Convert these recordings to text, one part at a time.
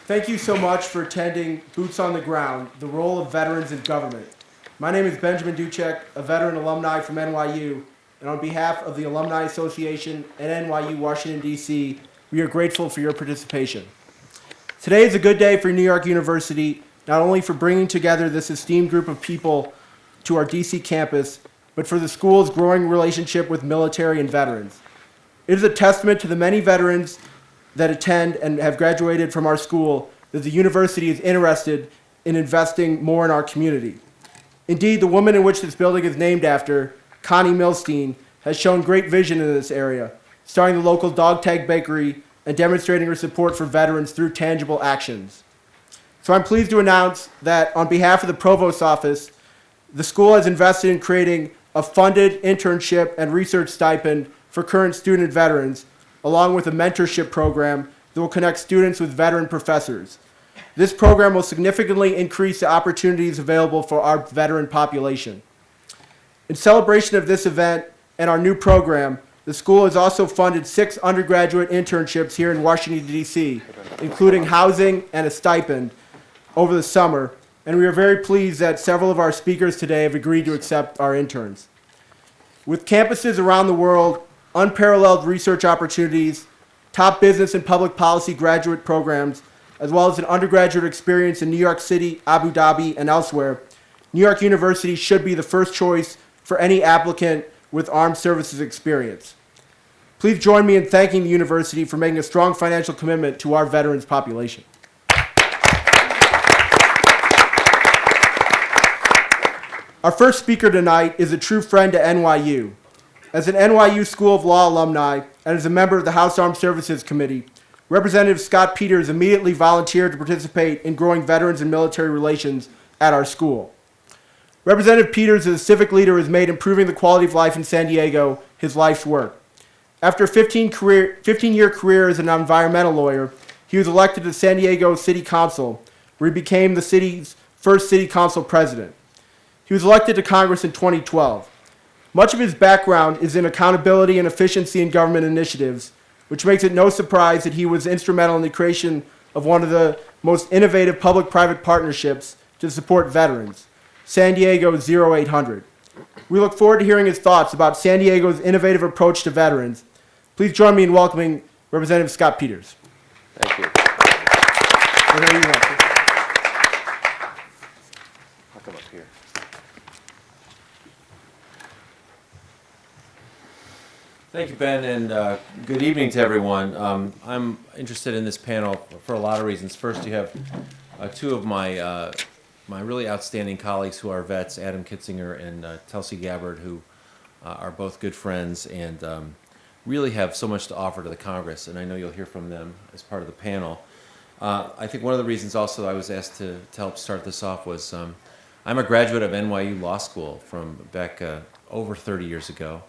Thank you so much for attending Boots on the Ground, the role of veterans in government. My name is Benjamin Duchek, a veteran alumni from NYU, and on behalf of the Alumni Association and NYU Washington, D.C., we are grateful for your participation. Today is a good day for New York University, not only for bringing together this esteemed group of people to our D.C. campus, but for the school's growing relationship with military and veterans. It is a testament to the many veterans that attend and have graduated from our school that the university is interested in investing more in our community. Indeed, the woman in which this building is named after, Connie Milstein, has shown great vision in this area, starting the local dog tag bakery and demonstrating her support for veterans through tangible actions. So I'm pleased to announce that on behalf of the Provost's office, the school has invested in creating a funded internship and research stipend for current student veterans, along with a mentorship program that will connect students with veteran professors. This program will significantly increase the opportunities available for our veteran population. In celebration of this event and our new program, the school has also funded 6 undergraduate internships here in Washington, D.C., including housing and a stipend over the summer, and we are very pleased that several of our speakers today have agreed to accept our interns. With campuses around the world, unparalleled research opportunities, top business and public policy graduate programs, as well as an undergraduate experience in New York City, Abu Dhabi, and elsewhere, New York University should be the first choice for any applicant with armed services experience. Please join me in thanking the university for making a strong financial commitment to our veterans population. Our first speaker tonight is a true friend to NYU. As an NYU School of Law alumni and as a member of the House Armed Services Committee, Representative Scott Peters immediately volunteered to participate in growing veterans and military relations at our school. Representative Peters is a civic leader who has made improving the quality of life in San Diego his life's work. After a 15-year career as an environmental lawyer, he was elected to the San Diego City Council, where he became the city's first city council president. He was elected to Congress in 2012. Much of his background is in accountability and efficiency in government initiatives, which makes it no surprise that he was instrumental in the creation of one of the most innovative public-private partnerships to support veterans, San Diego 0800. We look forward to hearing his thoughts about San Diego's innovative approach to veterans. Please join me in welcoming Representative Scott Peters. Thank you. I'll come up here. Thank you, Ben, and good evening to everyone. I'm interested in this panel for a lot of reasons. First, you have 2 of my really outstanding colleagues who are vets, Adam Kinzinger and Tulsi Gabbard, who are both good friends and really have so much to offer to the Congress, and I know you'll hear from them as part of the panel. I think one of the reasons also I was asked to help start this off was I'm a graduate of NYU Law School from back over 30 years ago,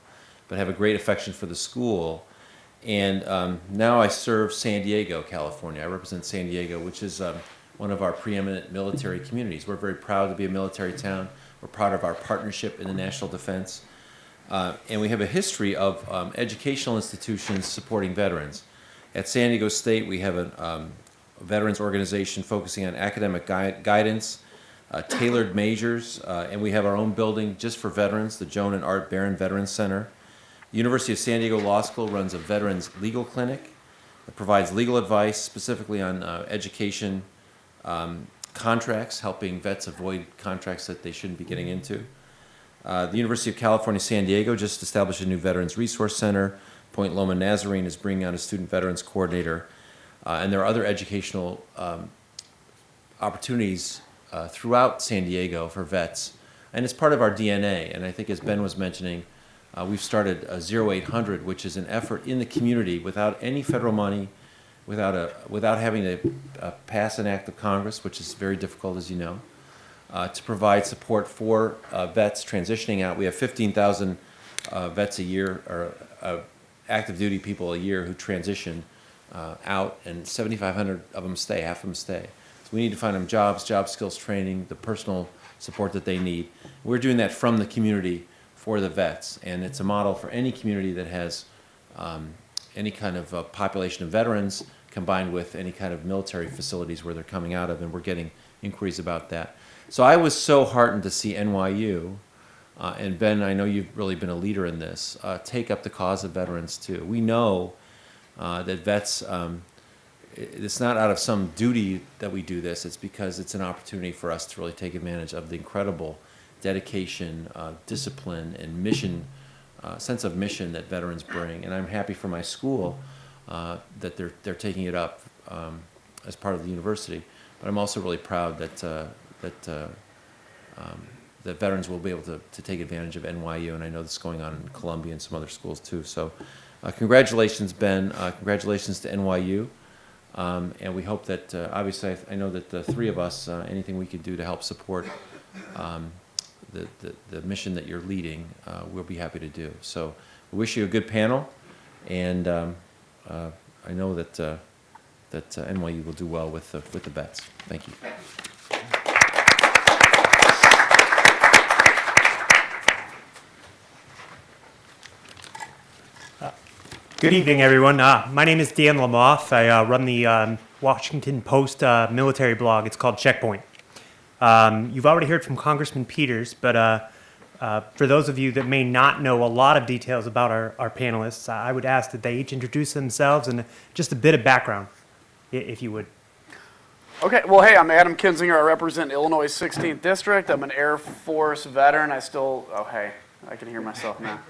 but have a great affection for the school. And now I serve San Diego, California. I represent San Diego, which is one of our preeminent military communities. We're very proud to be a military town. We're proud of our partnership in the national defense. And we have a history of educational institutions supporting veterans. At San Diego State, we have a veterans organization focusing on academic guidance, tailored majors, and we have our own building just for veterans, the Joan and Art Barron Veterans Center. University of San Diego Law School runs a veterans legal clinic that provides legal advice specifically on education contracts, helping vets avoid contracts that they shouldn't be getting into. The University of California, San Diego just established a new Veterans Resource Center. Point Loma Nazarene is bringing on a student veterans coordinator. And there are other educational opportunities throughout San Diego for vets. And it's part of our DNA. And I think as Ben was mentioning, we've started 0800, which is an effort in the community without any federal money, without having to pass an act of Congress, which is very difficult, as you know, to provide support for vets transitioning out. We have 15,000 vets a year, or active duty people a year who transition out, and 7,500 of them stay, half of them stay. So we need to find them jobs, job skills training, the personal support that they need. We're doing that from the community for the vets, and it's a model for any community that has any kind of population of veterans combined with any kind of military facilities where they're coming out of, and we're getting inquiries about that. So I was so heartened to see NYU, and Ben, I know you've really been a leader in this, take up the cause of veterans too. We know that vets, it's not out of some duty that we do this, it's because it's an opportunity for us to really take advantage of the incredible dedication, discipline, and mission, sense of mission that veterans bring. And I'm happy for my school that they're taking it up as part of the university. But I'm also really proud that veterans will be able to take advantage of NYU, and I know this is going on in Columbia and some other schools too. So congratulations, Ben. Congratulations to NYU. And we hope that, obviously, I know that the three of us, anything we could do to help support the mission that you're leading, we'll be happy to do. So we wish you a good panel, and I know that NYU will do well with the vets. Thank you. Good evening, everyone. My name is Dan Lamothe. I run the Washington Post military blog. It's called Checkpoint. You've already heard from Congressman Peters, but for those of you that may not know a lot of details about our panelists, I would ask that they each introduce themselves and just a bit of background, if you would. Okay, well, hey, I'm Adam Kinzinger. I represent Illinois 16th District. I'm an Air Force veteran. Hey, I can hear myself now.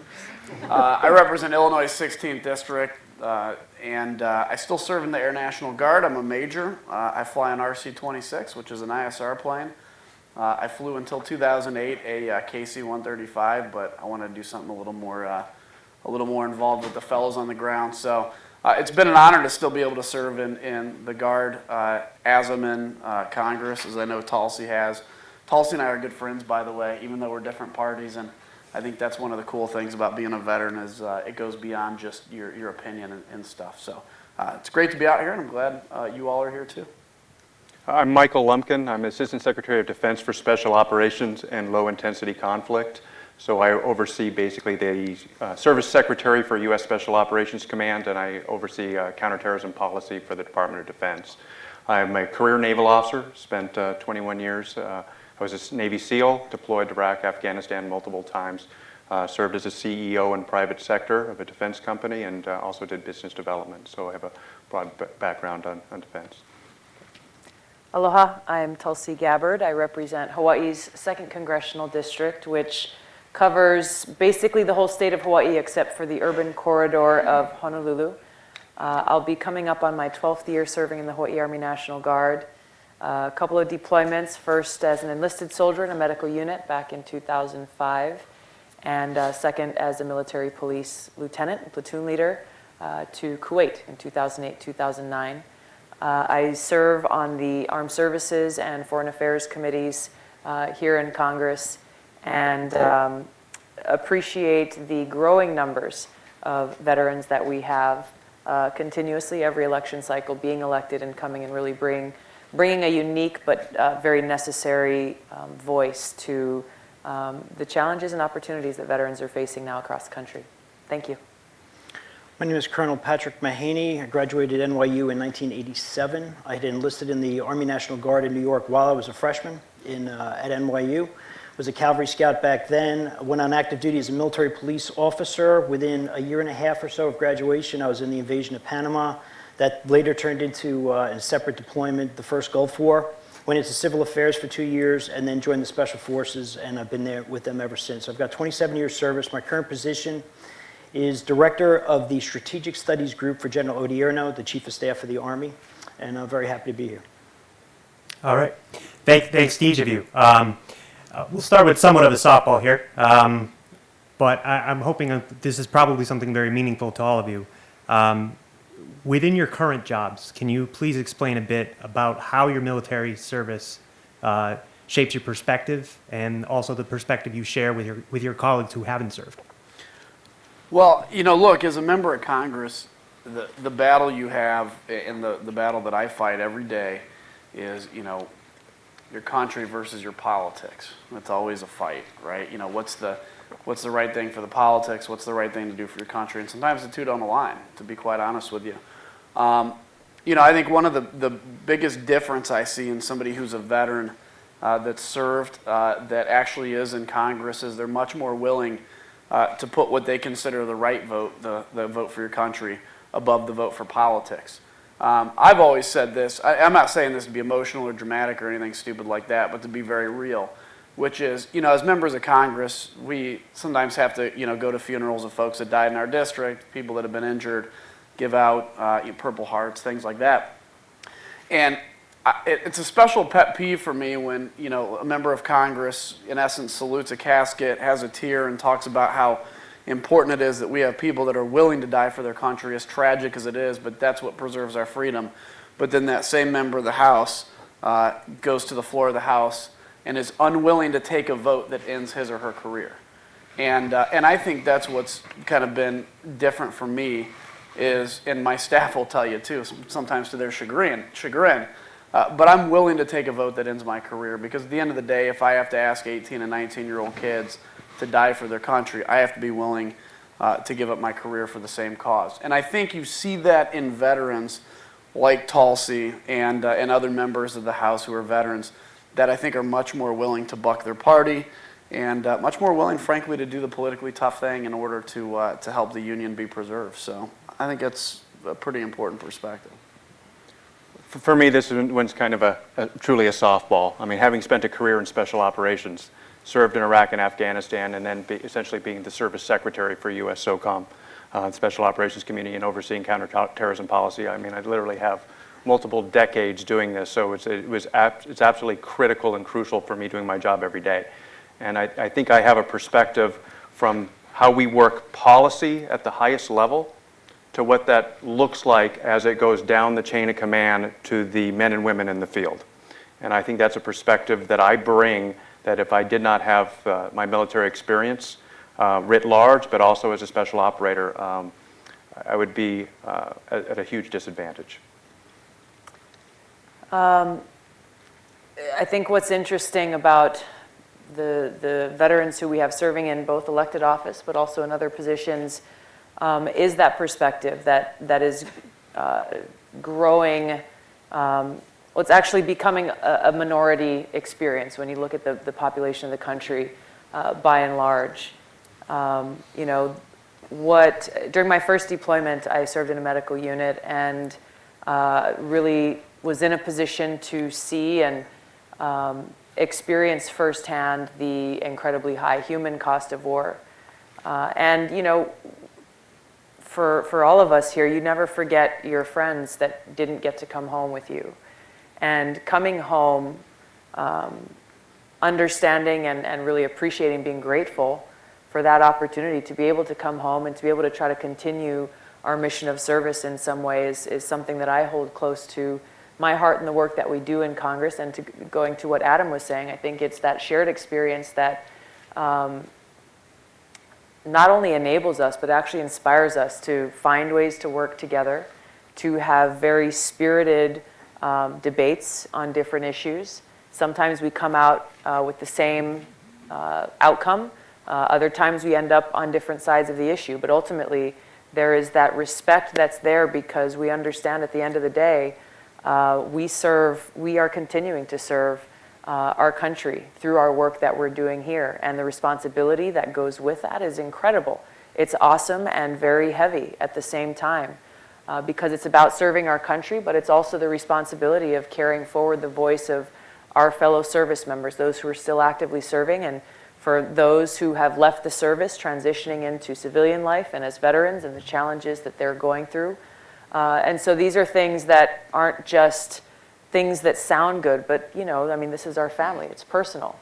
I represent Illinois 16th District, and I still serve in the Air National Guard. I'm a major. I fly an RC-26, which is an ISR plane. I flew until 2008 a KC-135, but I want to do something a little more involved with the fellows on the ground. So it's been an honor to still be able to serve in the Guard as I'm in Congress, as I know Tulsi has. Tulsi and I are good friends, by the way, even though we're different parties, and I think that's one of the cool things about being a veteran is it goes beyond just your opinion and stuff. So it's great to be out here, and I'm glad you all are here too. I'm Michael Lumpkin. I'm Assistant Secretary of Defense for Special Operations and Low Intensity Conflict. So I oversee basically the Service Secretary for U.S. Special Operations Command, and I oversee counterterrorism policy for the Department of Defense. I'm a career naval officer, spent 21 years. I was a Navy SEAL, deployed to Iraq, Afghanistan multiple times, served as a CEO in private sector of a defense company, and also did business development. So I have a broad background on defense. Aloha, I'm Tulsi Gabbard. I represent Hawaii's 2nd Congressional District, which covers basically the whole state of Hawaii except for the urban corridor of Honolulu. I'll be coming up on my 12th year serving in the Hawaii Army National Guard. A couple of deployments, first as an enlisted soldier in a medical unit back in 2005, and second as a military police lieutenant and platoon leader to Kuwait in 2008-2009. I serve on the Armed Services and Foreign Affairs committees here in Congress, and appreciate the growing numbers of veterans that we have continuously every election cycle being elected and coming and really bringing a unique but very necessary voice to the challenges and opportunities that veterans are facing now across the country. Thank you. My name is Colonel Patrick Mahaney. I graduated NYU in 1987. I had enlisted in the Army National Guard in New York while I was a freshman at NYU. Was a Cavalry Scout back then. Went on active duty as a military police officer. Within a year and a half or so of graduation, I was in the invasion of Panama. That later turned into a separate deployment, the first Gulf War. Went into civil affairs for 2 years and then joined the Special Forces, and I've been there with them ever since. I've got 27 years service. My current position is Director of the Strategic Studies Group for General Odierno, the Chief of Staff for the Army, and I'm very happy to be here. All right. Thanks to each of you. We'll start with somewhat of a softball here, but I'm hoping that this is probably something very meaningful to all of you. Within your current jobs, can you please explain a bit about how your military service shapes your perspective and also the perspective you share with your colleagues who haven't served? Well, look, as a member of Congress, the battle you have and the battle that I fight every day is, your country versus your politics. It's always a fight, right? What's the what's the right thing for the politics, what's the right thing to do for your country, and sometimes the two don't align, to be quite honest with you. I think one of the biggest difference I see in somebody who's a veteran that's served, that actually is in Congress, is they're much more willing to put what they consider the right vote, the vote for your country, above the vote for politics. I've always said this, I'm not saying this to be emotional or dramatic or anything stupid like that, but to be very real, which is, as members of Congress, we sometimes have to, go to funerals of folks that died in our district, people that have been injured, give out Purple Hearts, things like that. And it's a special pet peeve for me when, a member of Congress, in essence, salutes a casket, has a tear, and talks about how important it is that we have people that are willing to die for their country, as tragic as it is, but that's what preserves our freedom. But then that same member of the House goes to the floor of the House and is unwilling to take a vote that ends his or her career. And I think that's what's kind of been different for me is, and my staff will tell you too, sometimes to their chagrin, but I'm willing to take a vote that ends my career, because at the end of the day, if I have to ask 18 and 19-year-old kids to die for their country, I have to be willing to give up my career for the same cause. And I think you see that in veterans like Tulsi and other members of the House who are veterans that I think are much more willing to buck their party and much more willing, frankly, to do the politically tough thing in order to help the Union be preserved. So I think it's a pretty important perspective. For me, this one's kind of truly a softball. I mean, having spent a career in special operations, served in Iraq and Afghanistan, and then essentially being the service secretary for U.S. SOCOM, Special Operations Community, and overseeing counterterrorism policy. I mean, I literally have multiple decades doing this, so it's absolutely critical and crucial for me doing my job every day. And I think I have a perspective from how we work policy at the highest level to what that looks like as it goes down the chain of command to the men and women in the field. And I think that's a perspective that I bring, that if I did not have my military experience writ large, but also as a special operator, I would be at a huge disadvantage. I think what's interesting about the veterans who we have serving in both elected office but also in other positions is that perspective that is growing. Well, it's actually becoming a minority experience when you look at the population of the country by and large. During my first deployment, I served in a medical unit and really was in a position to see and experience firsthand the incredibly high human cost of war. For all of us here, you never forget your friends that didn't get to come home with you. And coming home, understanding and really appreciating, being grateful for that opportunity to be able to come home and to be able to try to continue our mission of service in some ways is something that I hold close to my heart in the work that we do in Congress. And going to what Adam was saying, I think it's that shared experience that not only enables us, but actually inspires us to find ways to work together, to have very spirited debates on different issues. Sometimes we come out with the same outcome. Other times we end up on different sides of the issue. But ultimately, there is that respect that's there because we understand at the end of the day, we are continuing to serve our country through our work that we're doing here. And the responsibility that goes with that is incredible. It's awesome and very heavy at the same time because it's about serving our country, but it's also the responsibility of carrying forward the voice of our fellow service members, those who are still actively serving, and for those who have left the service, transitioning into civilian life and as veterans and the challenges that they're going through. And so these are things that aren't just things that sound good, but this is our family. It's personal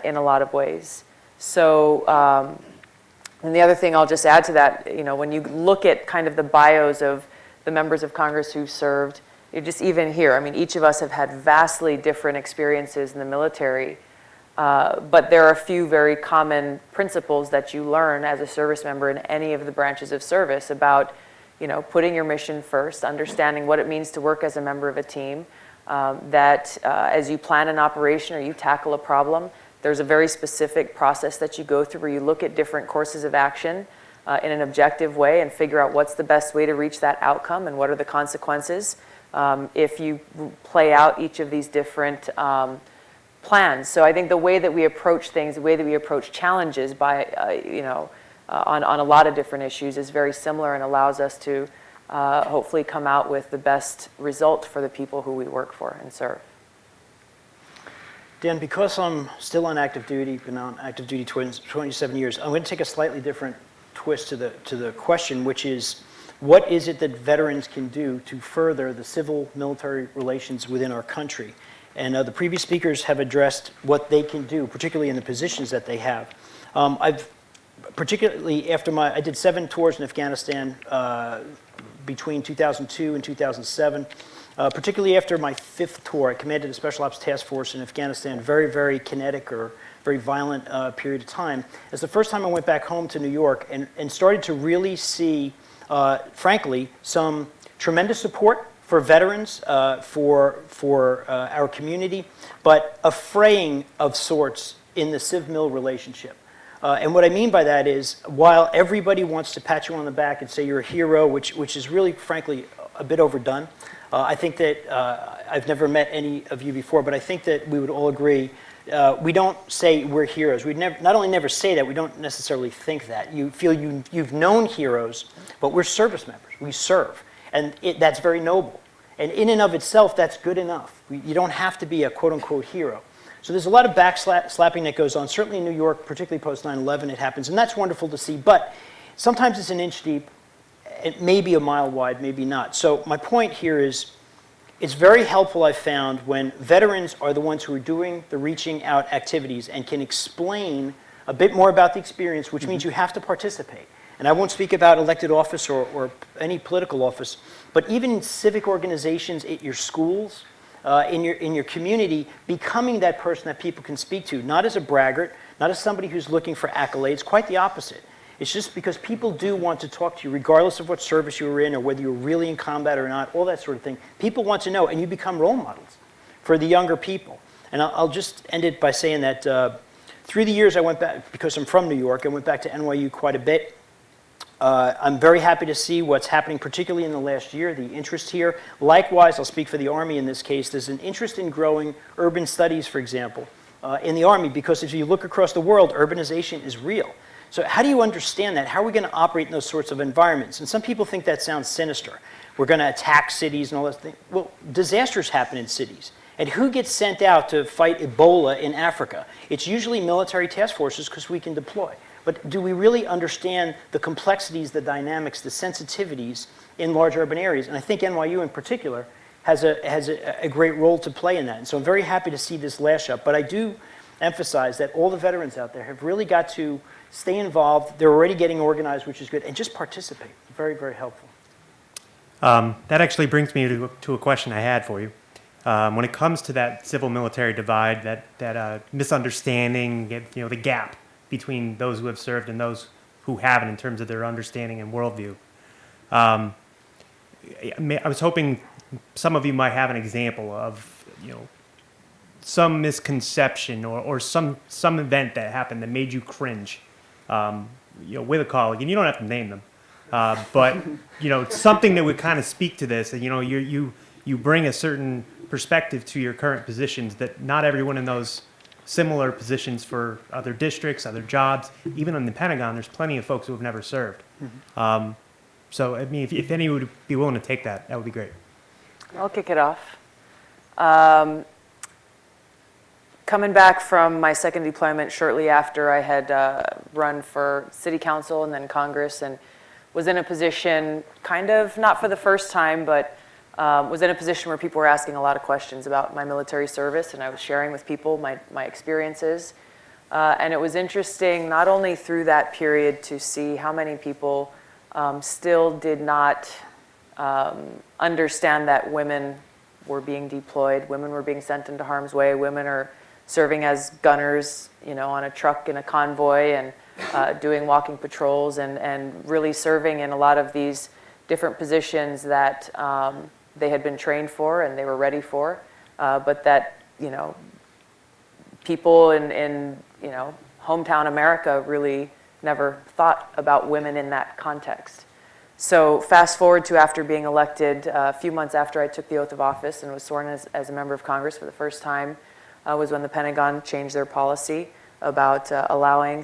in a lot of ways. So, and the other thing I'll just add to that, when you look at kind of the bios of the members of Congress who served, just even here, each of us have had vastly different experiences in the military, but there are a few very common principles that you learn as a service member in any of the branches of service about, putting your mission first, understanding what it means to work as a member of a team, that as you plan an operation or you tackle a problem, There's a very specific process that you go through where you look at different courses of action in an objective way and figure out what's the best way to reach that outcome and what are the consequences if you play out each of these different plans. So I think the way that we approach things, the way that we approach challenges by, on a lot of different issues is very similar and allows us to hopefully come out with the best result for the people who we work for and serve. Dan, because I'm still on active duty, been on active duty 27 years, I'm going to take a slightly different twist to the question, which is, what is it that veterans can do to further the civil-military relations within our country? And the previous speakers have addressed what they can do, particularly in the positions that they have. Particularly after I did 7 tours in Afghanistan between 2002 and 2007. Particularly after my 5th tour, I commanded a Special Ops Task Force in Afghanistan, very, very kinetic or very violent period of time. It's the first time I went back home to New York and started to really see, frankly, some tremendous support for veterans, for our community, but a fraying of sorts in the civ-mil relationship. And what I mean by that is, while everybody wants to pat you on the back and say you're a hero, which is really, frankly, a bit overdone, I think that I've never met any of you before, but I think that we would all agree. We don't say we're heroes. We not only never say that, we don't necessarily think that. You feel you've known heroes, but we're service members. We serve. And that's very noble. And in and of itself, that's good enough. You don't have to be a quote-unquote hero. So there's a lot of backslapping that goes on. Certainly in New York, particularly post 9/11, it happens. And that's wonderful to see. But sometimes it's an inch deep. It may be a mile wide, maybe not. So my point here is, it's very helpful, I've found, when veterans are the ones who are doing the reaching out activities and can explain a bit more about the experience, which means you have to participate. And I won't speak about elected office or any political office, but even in civic organizations at your schools, in your community, becoming that person that people can speak to, not as a braggart, not as somebody who's looking for accolades, quite the opposite. It's just because people do want to talk to you, regardless of what service you were in or whether you were really in combat or not, all that sort of thing. People want to know, and you become role models for the younger people. And I'll just end it by saying that through the years I went back, because I'm from New York, I went back to NYU quite a bit. I'm very happy to see what's happening, particularly in the last year, the interest here. Likewise, I'll speak for the Army in this case, there's an interest in growing urban studies, for example, in the Army, because if you look across the world, urbanization is real. So how do you understand that? How are we going to operate in those sorts of environments? And some people think that sounds sinister. We're going to attack cities and all that thing. Well, disasters happen in cities. And who gets sent out to fight Ebola in Africa? It's usually military task forces because we can deploy. But do we really understand the complexities, the dynamics, the sensitivities in large urban areas? And I think NYU in particular has a great role to play in that. And so I'm very happy to see this lash up. But I do emphasize that all the veterans out there have really got to stay involved. They're already getting organized, which is good, and just participate. Very, very helpful. That actually brings me to a question I had for you. When it comes to that civil-military divide, that misunderstanding, the gap between those who have served and those who haven't in terms of their understanding and worldview, I was hoping some of you might have an example of, some misconception or some event that happened that made you cringe, with a colleague, and you don't have to name them, but something that would kind of speak to this. And you bring a certain perspective to your current positions that not everyone in those similar positions for other districts, other jobs, even in the Pentagon, there's plenty of folks who have never served. Mm-hmm. So I mean, if any would be willing to take that would be great. I'll kick it off. Coming back from my second deployment shortly after I had run for city council and then Congress, and was in a position, kind of, not for the first time, but was in a position where people were asking a lot of questions about my military service, and I was sharing with people my experiences. And it was interesting, not only through that period, to see how many people still did not understand that women were being deployed, women were being sent into harm's way, women are serving as gunners, on a truck in a convoy, and doing walking patrols, and really serving in a lot of these different positions that they had been trained for and they were ready for, but that, people in hometown America really never thought about women in that context. So fast forward to after being elected, a few months after I took the oath of office and was sworn as a member of Congress for the first time, was when the Pentagon changed their policy about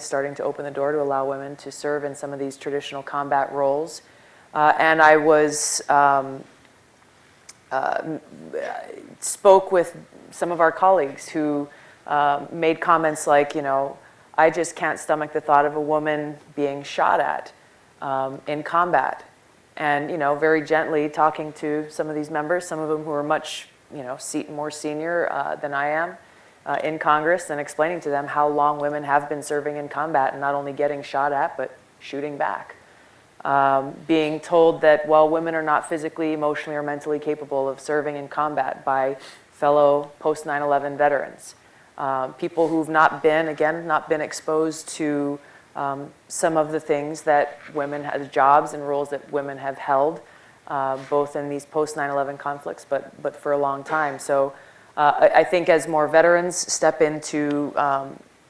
starting to open the door to allow women to serve in some of these traditional combat roles. And I was spoke with some of our colleagues who made comments like, I just can't stomach the thought of a woman being shot at in combat. And, very gently talking to some of these members, some of them who are much, more senior than I am in Congress, and explaining to them how long women have been serving in combat and not only getting shot at, but shooting back. Being told that, well, women are not physically, emotionally, or mentally capable of serving in combat by fellow post 9/11 veterans. People who've not been exposed to some of the things that women have, jobs and roles that women have held, both in these post 9/11 conflicts, but for a long time. So I think as more veterans step into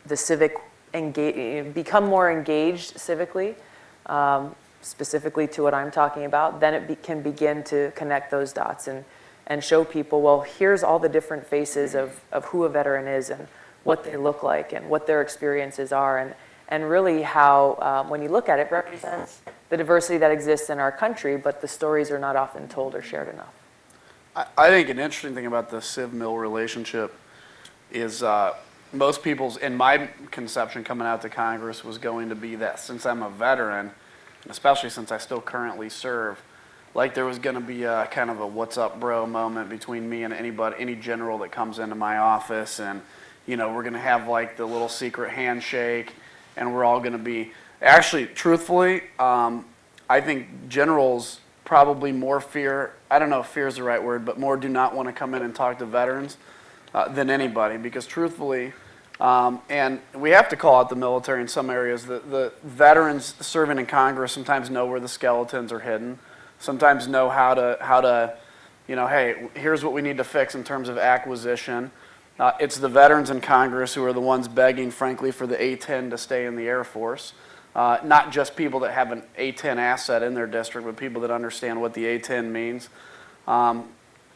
the civic, become more engaged civically, specifically to what I'm talking about, then it can begin to connect those dots and show people, well, here's all the different faces of who a veteran is and what they look like and what their experiences are, and really how, when you look at it, represents the diversity that exists in our country, but the stories are not often told or shared enough. I think an interesting thing about the civ-mil relationship is most people's, in my conception coming out to Congress, was going to be that since I'm a veteran, and especially since I still currently serve, like there was going to be a kind of a what's up bro moment between me and any general that comes into my office, and we're going to have like the little secret handshake, and we're all going to be, actually, truthfully, I think generals probably more fear, I don't know if fear is the right word, but more do not want to come in and talk to veterans than anybody, because truthfully, and we have to call out the military in some areas, the veterans serving in Congress sometimes know where the skeletons are hidden, sometimes know how to hey, here's what we need to fix in terms of acquisition. It's the veterans in Congress who are the ones begging, frankly, for the A-10 to stay in the Air Force. Not just people that have an A-10 asset in their district, but people that understand what the A-10 means. I'm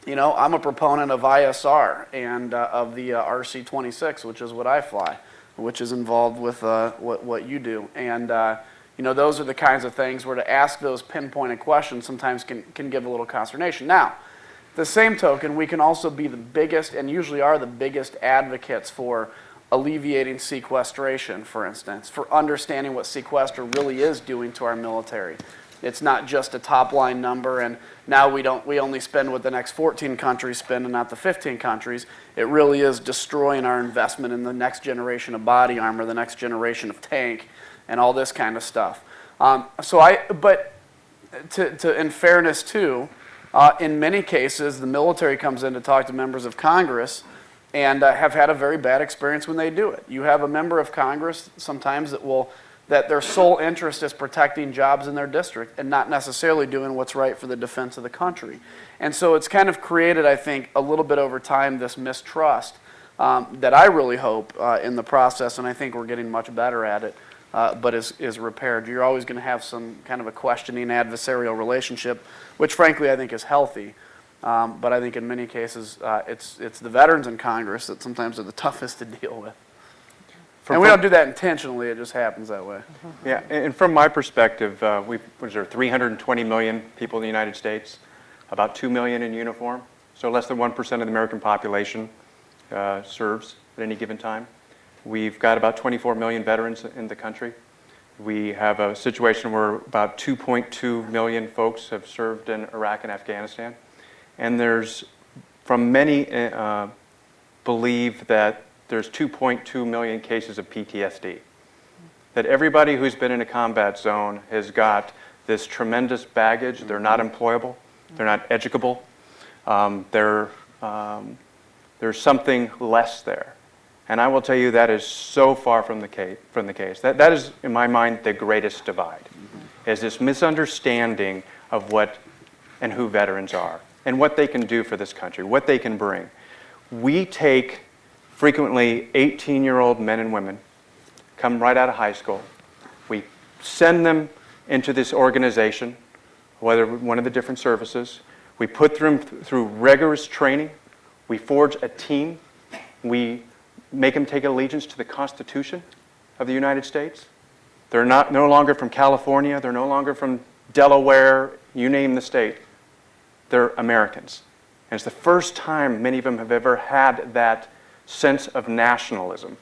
a proponent of ISR and of the RC-26, which is what I fly, which is involved with what you do. And, those are the kinds of things where to ask those pinpointed questions sometimes can give a little consternation. Now, the same token, we can also be the biggest, and usually are the biggest advocates for alleviating sequestration, for instance, for understanding what sequester really is doing to our military. It's not just a top-line number, and now we only spend what the next 14 countries spend and not the 15 countries. It really is destroying our investment in the next generation of body armor, the next generation of tank, and all this kind of stuff. But in fairness too, in many cases, the military comes in to talk to members of Congress and have had a very bad experience when they do it. You have a member of Congress sometimes that their sole interest is protecting jobs in their district and not necessarily doing what's right for the defense of the country. And so it's kind of created, I think, a little bit over time this mistrust that I really hope in the process, and I think we're getting much better at it, but is repaired. You're always going to have some kind of a questioning adversarial relationship, which frankly I think is healthy. But I think in many cases it's the veterans in Congress that sometimes are the toughest to deal with. And we don't do that intentionally, it just happens that way. Yeah, and from my perspective, was there 320 million people in the United States, about 2 million in uniform, so less than 1% of the American population serves at any given time. We've got about 24 million veterans in the country. We have a situation where about 2.2 million folks have served in Iraq and Afghanistan. And many believe that there's 2.2 million cases of PTSD. That everybody who's been in a combat zone has got this tremendous baggage. They're not employable. They're not educable. There's something less there. And I will tell you that is so far from the case. That is, in my mind, the greatest divide, is this misunderstanding of what and who veterans are and what they can do for this country, what they can bring. We take frequently 18-year-old men and women, come right out of high school. We send them into this organization, whether one of the different services. We put them through rigorous training. We forge a team. We make them take allegiance to the Constitution of the United States. They're no longer from California. They're no longer from Delaware. You name the state. They're Americans. And it's the first time many of them have ever had that sense of nationalism.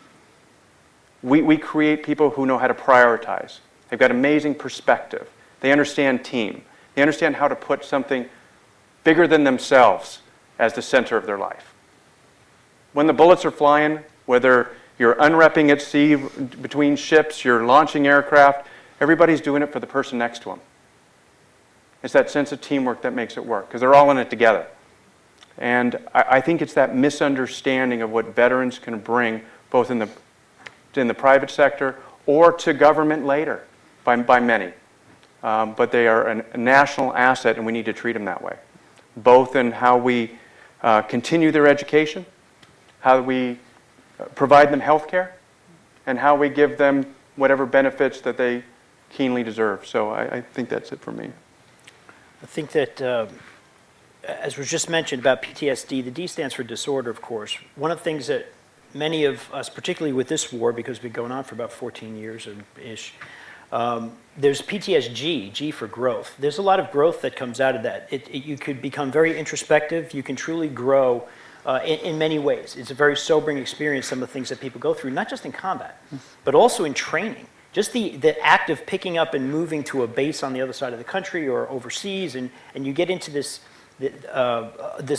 We create people who know how to prioritize. They've got amazing perspective. They understand team. They understand how to put something bigger than themselves as the center of their life. When the bullets are flying, whether you're unrepping at sea between ships, you're launching aircraft, everybody's doing it for the person next to them. It's that sense of teamwork that makes it work, because they're all in it together. And I think it's that misunderstanding of what veterans can bring, both in the private sector or to government later, by many. But they are a national asset, and we need to treat them that way, both in how we continue their education, how we provide them health care, and how we give them whatever benefits that they keenly deserve. So I think that's it for me. I think that, as was just mentioned about PTSD, the D stands for disorder, of course. One of the things that many of us, particularly with this war, because we've been going on for about 14 years-ish, there's PTSD, G for growth. There's a lot of growth that comes out of that. You could become very introspective. You can truly grow in many ways. It's a very sobering experience, some of the things that people go through, not just in combat, but also in training. Just the act of picking up and moving to a base on the other side of the country or overseas, and you get into this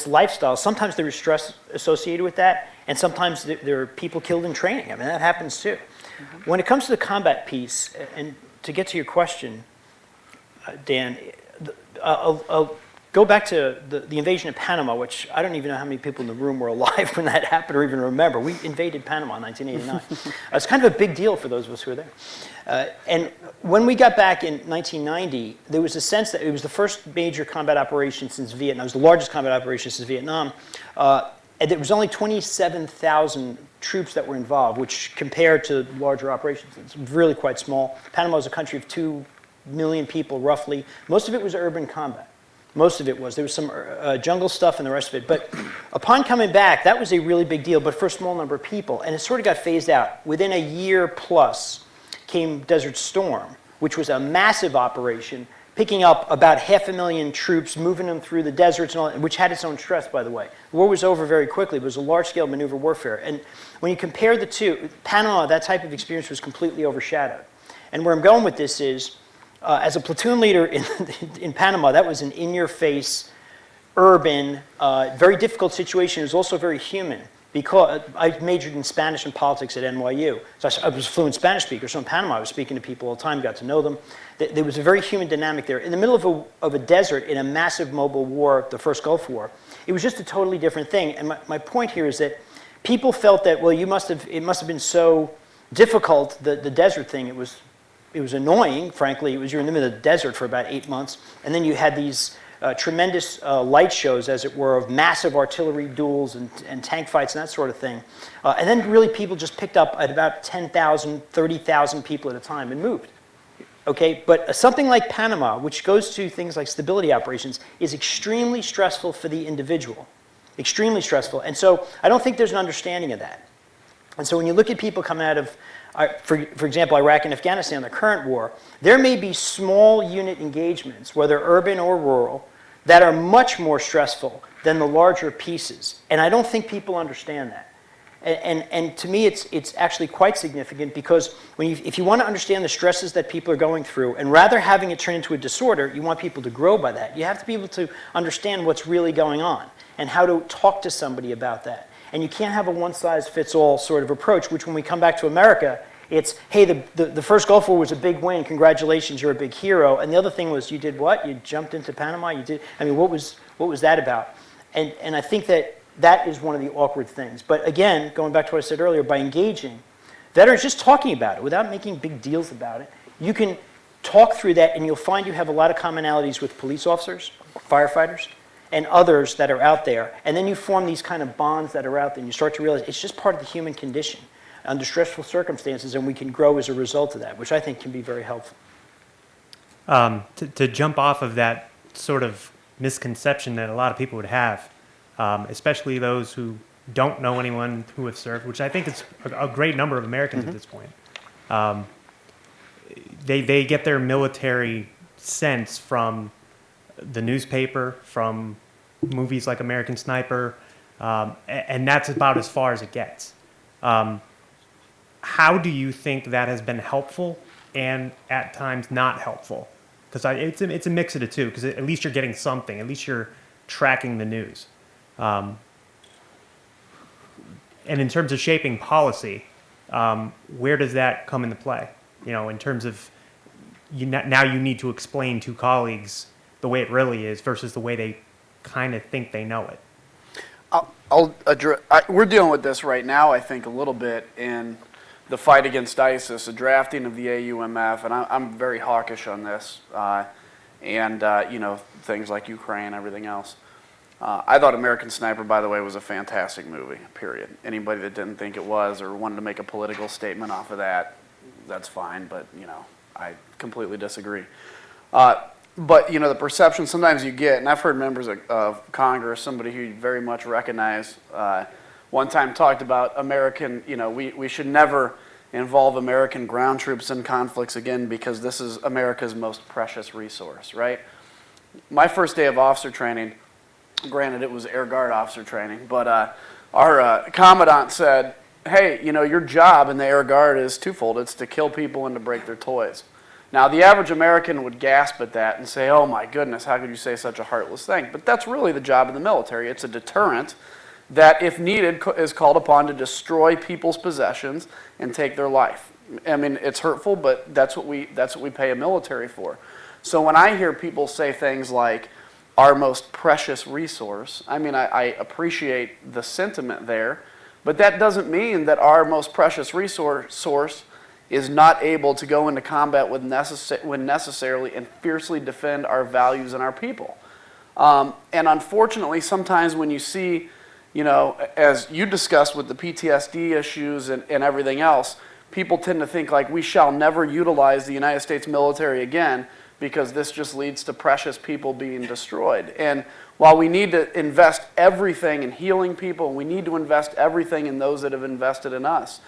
lifestyle. Sometimes there is stress associated with that, and sometimes there are people killed in training. I mean, that happens too. Mm-hmm. When it comes to the combat piece, and to get to your question, Dan, I'll go back to the invasion of Panama, which I don't even know how many people in the room were alive when that happened or even remember. We invaded Panama in 1989. It's kind of a big deal for those of us who were there. And when we got back in 1990, there was a sense that it was the first major combat operation since Vietnam. It was the largest combat operation since Vietnam. And there was only 27,000 troops that were involved, which compared to larger operations, it's really quite small. Panama is a country of 2 million people, roughly. Most of it was urban combat. Most of it was. There was some jungle stuff and the rest of it. But upon coming back, that was a really big deal, but for a small number of people. And it sort of got phased out. Within a year plus came Desert Storm, which was a massive operation, picking up about 500,000 troops, moving them through the deserts, and all, which had its own stress, by the way. The war was over very quickly. It was a large-scale maneuver warfare. And when you compare the two, Panama, that type of experience was completely overshadowed. And where I'm going with this is, as a platoon leader in Panama, that was an in-your-face, urban, very difficult situation. It was also very human, because I majored in Spanish and politics at NYU. So I was a fluent Spanish speaker, so in Panama I was speaking to people all the time, got to know them. There was a very human dynamic there. In the middle of a desert, in a massive mobile war, the first Gulf War, it was just a totally different thing. And my point here is that people felt that, well, it must have been so difficult, the desert thing. It was annoying, frankly. You're in the middle of the desert for about 8 months, and then you had these tremendous light shows, as it were, of massive artillery duels and tank fights and that sort of thing. And then really people just picked up at about 10,000, 30,000 people at a time and moved. Okay, but something like Panama, which goes to things like stability operations, is extremely stressful for the individual. Extremely stressful. And so I don't think there's an understanding of that. And so when you look at people coming out of, for example, Iraq and Afghanistan, the current war, there may be small unit engagements, whether urban or rural, that are much more stressful than the larger pieces. And I don't think people understand that. And to me, it's actually quite significant, because if you want to understand the stresses that people are going through, and rather having it turn into a disorder, you want people to grow by that. You have to be able to understand what's really going on and how to talk to somebody about that. And you can't have a one-size-fits-all sort of approach, which when we come back to America, it's, hey, the first Gulf War was a big win. Congratulations, you're a big hero. And the other thing was, you did what? You jumped into Panama? You did? I mean, what was that about? And I think that is one of the awkward things. But again, going back to what I said earlier, by engaging veterans, just talking about it without making big deals about it, you can talk through that, and you'll find you have a lot of commonalities with police officers, firefighters, and others that are out there. And then you form these kind of bonds that are out there, and you start to realize it's just part of the human condition under stressful circumstances, and we can grow as a result of that, which I think can be very helpful. To jump off of that sort of misconception that a lot of people would have, especially those who don't know anyone who has served, which I think is a great number of Americans at this point. They get their military sense from the newspaper, from movies like American Sniper, and that's about as far as it gets. How do you think that has been helpful and at times not helpful? Because it's a mix of the two, because at least you're getting something, at least you're tracking the news. And in terms of shaping policy, where does that come into play? You know, in terms of now you need to explain to colleagues the way it really is versus the way they kind of think they know it. I'll address. We're dealing with this right now, I think, a little bit in the fight against ISIS, the drafting of the AUMF, and I'm very hawkish on this, and you know, things like Ukraine, everything else. I thought American Sniper, by the way, was a fantastic movie, period. Anybody that didn't think it was or wanted to make a political statement off of that, that's fine, but, you know, I completely disagree. But, you know, the perception sometimes you get, and I've heard members of Congress, somebody who you very much recognize, one time talked about American, you know, we should never involve American ground troops in conflicts again because this is America's most precious resource, right? My first day of officer training, granted it was Air Guard officer training, but our commandant said, hey, you know, your job in the Air Guard is twofold. It's to kill people and to break their toys. Now, the average American would gasp at that and say, oh my goodness, how could you say such a heartless thing? But that's really the job of the military. It's a deterrent that, if needed, is called upon to destroy people's possessions and take their life. I mean, it's hurtful, but that's what we pay a military for. So when I hear people say things like, our most precious resource, I mean, I appreciate the sentiment there, but that doesn't mean that our most precious resource is not able to go into combat when necessarily and fiercely defend our values and our people. And unfortunately, sometimes when you see, you know, as you discussed with the PTSD issues and everything else, people tend to think like we shall never utilize the United States military again because this just leads to precious people being destroyed. And while we need to invest everything in healing people, we need to invest everything in those that have invested in us.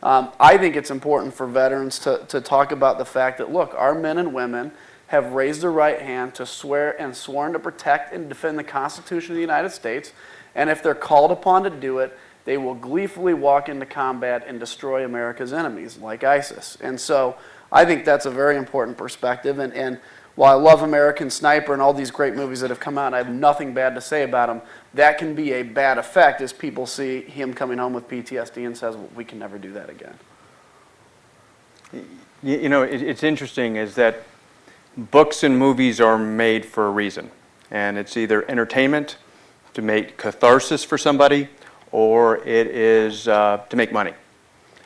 I think it's important for veterans to talk about the fact that, look, our men and women have raised their right hand to swear and sworn to protect and defend the Constitution of the United States, and if they're called upon to do it, they will gleefully walk into combat and destroy America's enemies, like ISIS. And so I think that's a very important perspective, and while I love American Sniper and all these great movies that have come out, and I have nothing bad to say about them, that can be a bad effect as people see him coming home with PTSD and says, well, we can never do that again. You know, it's interesting is that books and movies are made for a reason. And it's either entertainment to make catharsis for somebody, or it is to make money.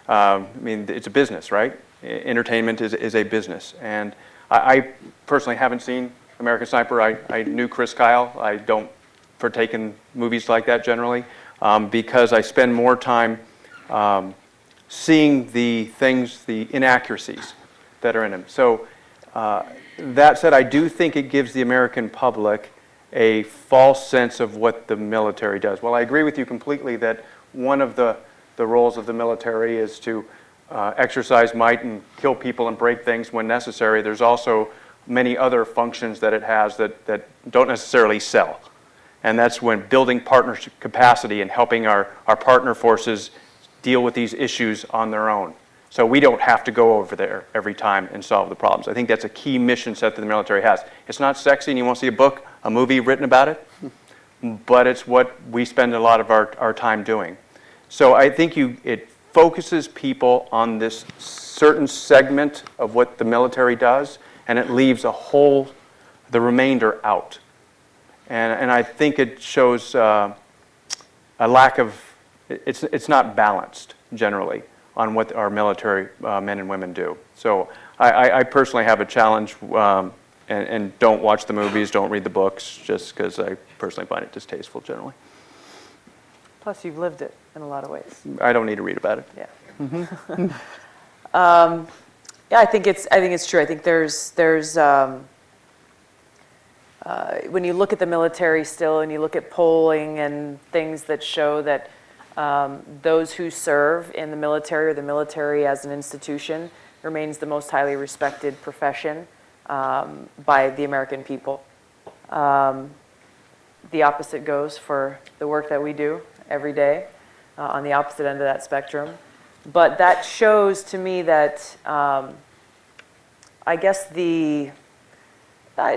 I mean, it's a business, right? Entertainment is a business. And I personally haven't seen American Sniper. I knew Chris Kyle. I don't partake in movies like that generally because I spend more time seeing the things, the inaccuracies that are in them. So that said, I do think it gives the American public a false sense of what the military does. Well, I agree with you completely that one of the roles of the military is to exercise might and kill people and break things when necessary. There's also many other functions that it has that don't necessarily sell. And that's when building partnership capacity and helping our partner forces deal with these issues on their own. So we don't have to go over there every time and solve the problems. I think that's a key mission set that the military has. It's not sexy and you won't see a movie written about it, but it's what we spend a lot of our time doing. So I think it focuses people on this certain segment of what the military does, and it leaves the remainder out. And I think it shows a lack of, it's not balanced generally on what our military men and women do. So I personally have a challenge and don't watch the movies, don't read the books, just because I personally find it distasteful generally. Plus, you've lived it in a lot of ways. I don't need to read about it. Yeah. Yeah, I think it's true. I think there's when you look at the military still, and you look at polling and things that show that those who serve in the military, or the military as an institution, remains the most highly respected profession by the American people. The opposite goes for the work that we do every day on the opposite end of that spectrum. But that shows to me that, I guess it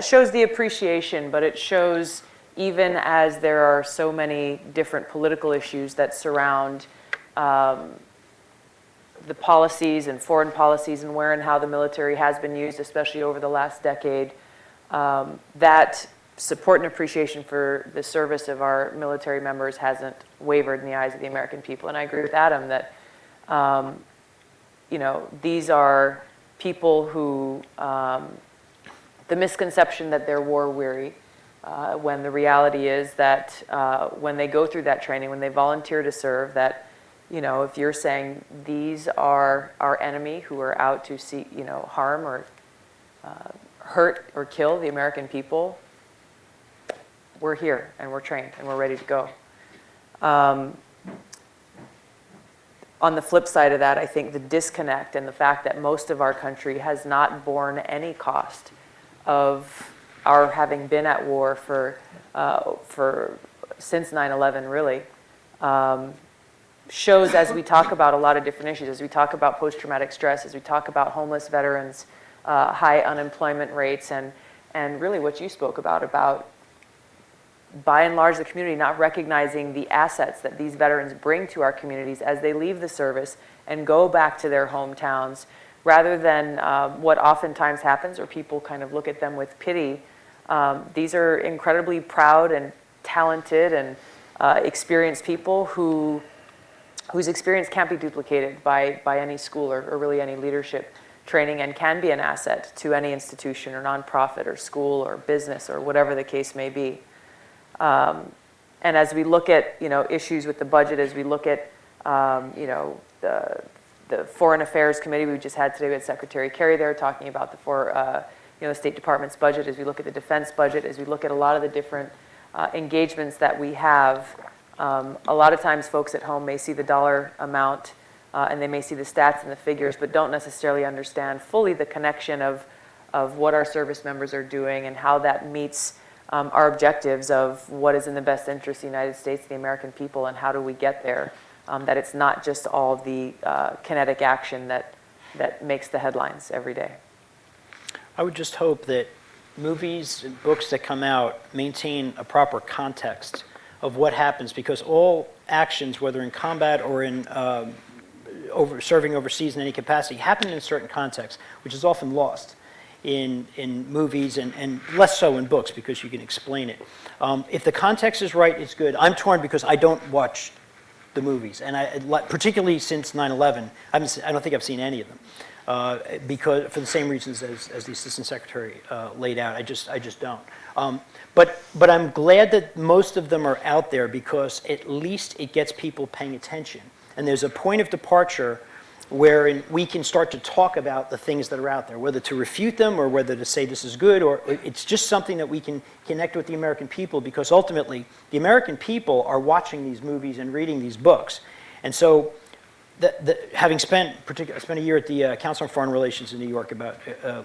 shows the appreciation, but it shows even as there are so many different political issues that surround the policies and foreign policies and where and how the military has been used, especially over the last decade, that support and appreciation for the service of our military members hasn't wavered in the eyes of the American people. And I agree with Adam that, you know, these are people who, the misconception that they're war weary, when the reality is that when they go through that training, when they volunteer to serve, that, you know, if you're saying these are our enemy who are out to see, you know, harm or hurt or kill the American people, we're here and we're trained and we're ready to go. On the flip side of that, I think the disconnect and the fact that most of our country has not borne any cost of our having been at war for since 9/11 really, shows as we talk about a lot of different issues, as we talk about post-traumatic stress, as we talk about homeless veterans, high unemployment rates, and really what you spoke about by and large the community not recognizing the assets that these veterans bring to our communities as they leave the service and go back to their hometowns, rather than what oftentimes happens where people kind of look at them with pity. These are incredibly proud and talented and experienced people whose experience can't be duplicated by any school or really any leadership training, and can be an asset to any institution or nonprofit or school or business or whatever the case may be. And as we look at, you know, issues with the budget, as we look at, you know, the Foreign Affairs Committee we just had today, we had Secretary Kerry there talking about you know, the State Department's budget, as we look at the defense budget, as we look at a lot of the different engagements that we have, a lot of times folks at home may see the dollar amount and they may see the stats and the figures, but don't necessarily understand fully the connection of what our service members are doing and how that meets our objectives of what is in the best interest of the United States, the American people, and how do we get there. That it's not just all the kinetic action that makes the headlines every day. I would just hope that movies and books that come out maintain a proper context of what happens, because all actions, whether in combat or in serving overseas in any capacity, happen in a certain context, which is often lost in movies and less so in books because you can explain it. If the context is right, it's good. I'm torn because I don't watch the movies, and particularly since 9/11, I don't think I've seen any of them. Because for the same reasons as the Assistant Secretary laid out, I just don't. But I'm glad that most of them are out there, because at least it gets people paying attention. And there's a point of departure wherein we can start to talk about the things that are out there, whether to refute them or whether to say this is good, or it's just something that we can connect with the American people, because ultimately the American people are watching these movies and reading these books. And so having spent a year at the Council on Foreign Relations in New York about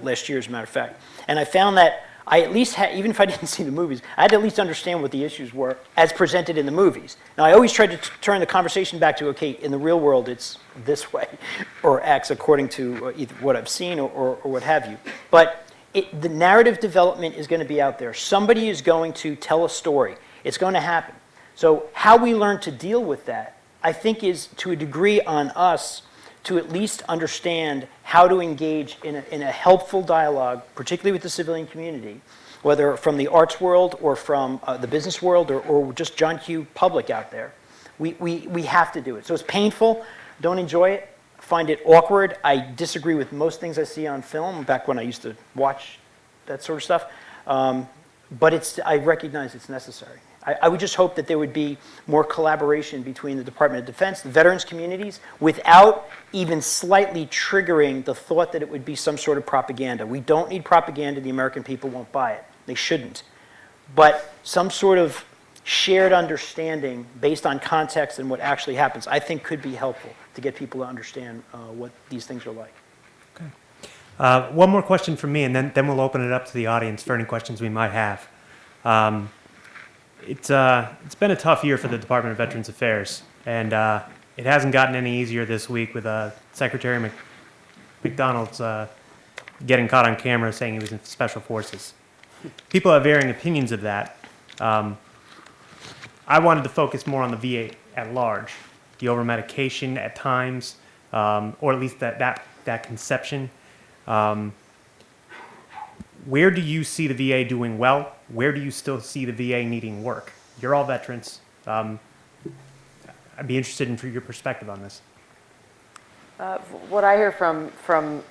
last year, as a matter of fact, and I found that I at least had, even if I didn't see the movies, I had to at least understand what the issues were as presented in the movies. Now, I always tried to turn the conversation back to, okay, in the real world, it's this way, or acts according to either what I've seen or what have you. But the narrative development is going to be out there. Somebody is going to tell a story. It's going to happen. So how we learn to deal with that, I think, is to a degree on us to at least understand how to engage in a helpful dialogue, particularly with the civilian community, whether from the arts world or from the business world or just John Q. public out there. We have to do it. So it's painful. Don't enjoy it. Find it awkward. I disagree with most things I see on film, back when I used to watch that sort of stuff. But I recognize it's necessary. I would just hope that there would be more collaboration between the Department of Defense, the veterans communities, without even slightly triggering the thought that it would be some sort of propaganda. We don't need propaganda. The American people won't buy it. They shouldn't. But some sort of shared understanding based on context and what actually happens, I think could be helpful to get people to understand what these things are like. One more question from me, and then we'll open it up to the audience for any questions we might have. It's been a tough year for the Department of Veterans Affairs, and it hasn't gotten any easier this week with Secretary McDonald's getting caught on camera saying he was in Special Forces. People have varying opinions of that. I wanted to focus more on the VA at large, the over-medication at times, or at least that conception. Where do you see the VA doing well? Where do you still see the VA needing work? You're all veterans. I'd be interested in your perspective on this. What I hear from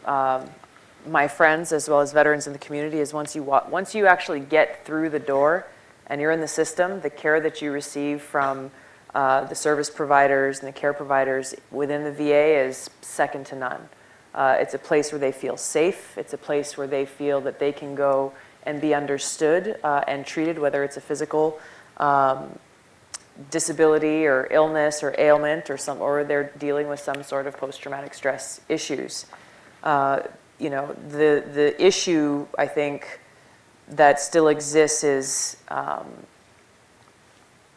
my friends as well as veterans in the community is once you actually get through the door and you're in the system, the care that you receive from the service providers and the care providers within the VA is second to none. It's a place where they feel safe. It's a place where they feel that they can go and be understood and treated, whether it's a physical disability or illness or ailment or they're dealing with some sort of post-traumatic stress issues. The issue, I think, that still exists is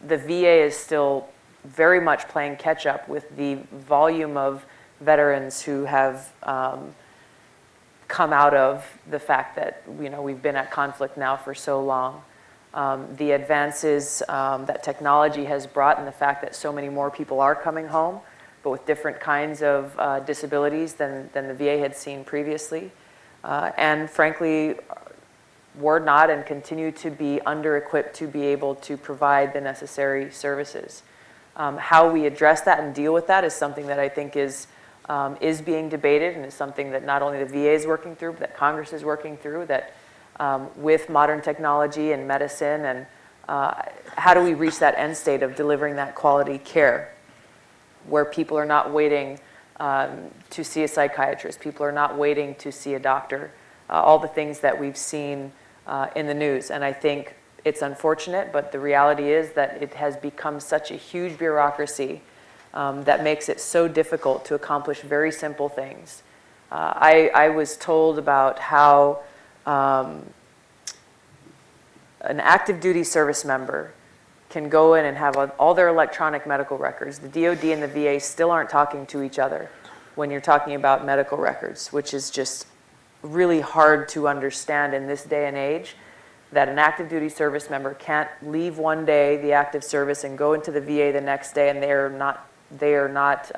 the VA is still very much playing catch up with the volume of veterans who have come out of the fact that we've been at conflict now for so long. The advances that technology has brought and the fact that so many more people are coming home, but with different kinds of disabilities than the VA had seen previously. And frankly, were not and continue to be under-equipped to be able to provide the necessary services. How we address that and deal with that is something that I think is being debated and is something that not only the VA is working through, but that Congress is working through, that with modern technology and medicine and how do we reach that end state of delivering that quality care where people are not waiting to see a psychiatrist, people are not waiting to see a doctor, all the things that we've seen in the news. And I think it's unfortunate, but the reality is that it has become such a huge bureaucracy that makes it so difficult to accomplish very simple things. I was told about how an active duty service member can go in and have all their electronic medical records. The DOD and the VA still aren't talking to each other when you're talking about medical records, which is just really hard to understand in this day and age, that an active duty service member can't leave one day the active service and go into the VA the next day and they are not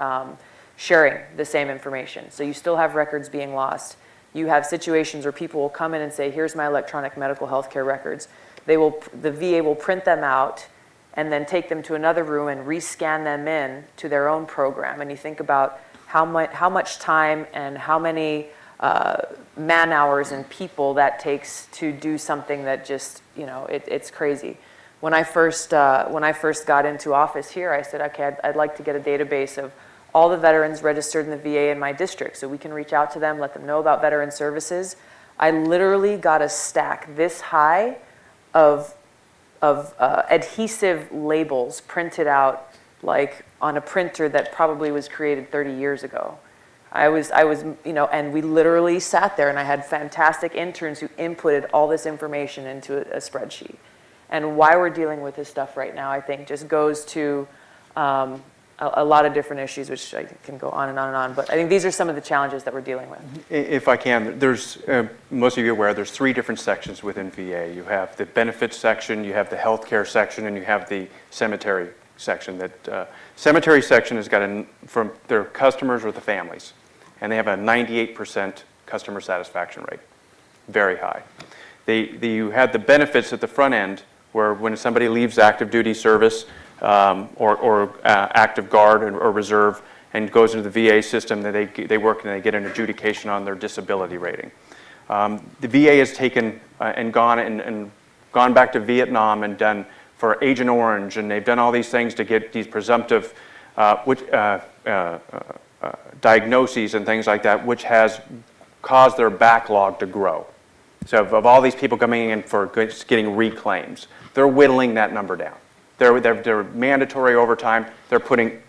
sharing the same information. So you still have records being lost. You have situations where people will come in and say, here's my electronic medical health care records. The VA will print them out and then take them to another room and rescan them in to their own program. And you think about how much time and how many man hours and people that takes to do something that just, it's crazy. When I first got into office here, I said, okay, I'd like to get a database of all the veterans registered in the VA in my district so we can reach out to them, let them know about veteran services. I literally got a stack this high of adhesive labels printed out like on a printer that probably was created 30 years ago. I was, and we literally sat there and I had fantastic interns who inputted all this information into a spreadsheet. And why we're dealing with this stuff right now, I think, just goes to a lot of different issues, which I can go on and on and on. But I think these are some of the challenges that we're dealing with. If I can, there's, most of you are aware, there's 3 different sections within VA. You have the benefits section, you have the healthcare section, and you have the cemetery section. That cemetery section has got from their customers or the families, and they have a 98% customer satisfaction rate, very high. You had the benefits at the front end, where when somebody leaves active duty service or active guard or reserve and goes into the VA system, that they work and they get an adjudication on their disability rating. The VA has taken and gone back to Vietnam and done for Agent Orange, and they've done all these things to get these presumptive diagnoses and things like that, which has caused their backlog to grow. So of all these people coming in for getting reclaims, they're whittling that number down. They're mandatory overtime. They're putting